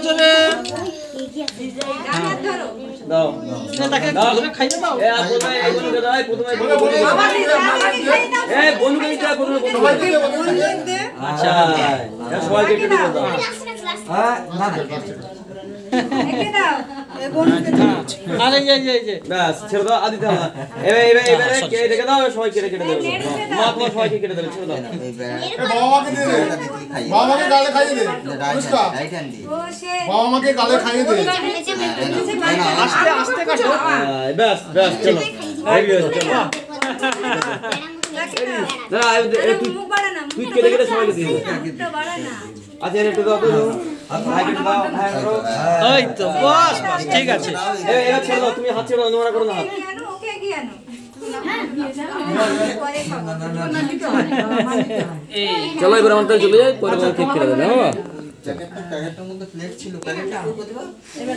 জোরে দাও তাকে খাইয়ে দাও এই বনুকে দিতে আচ্ছা সবাইকে একটু দাও না আরে এই যে বাস ছেড়ে দাও আদিতে না এবারে কে রেখে দাও সবাইকে রেখে দাও মা তোমার সবাইকে কেটে দাও ছেড়ে দাও বাবাকে গালে খাইয়ে দে বাবাকে গালে খাইয়ে দে আস্তে আস্তে কাটো বাস বাস চলো না তুই কেটে কেটে সবাইকে দিয়ে দে আচ্ছা একটু দাও তো ভাই কেটে দাও ভাই করো এই তো বস বস ঠিক আছে এবার ছেড়ে দাও তুমি হাত ছেড়ে দাও নোংরা করো না হাত চলো এবার আমাদের চলে যাই পরে ঠিক করে দেবে হ্যাঁ প্যাকেটটার মধ্যে প্লেট ছিল প্যাকেটটা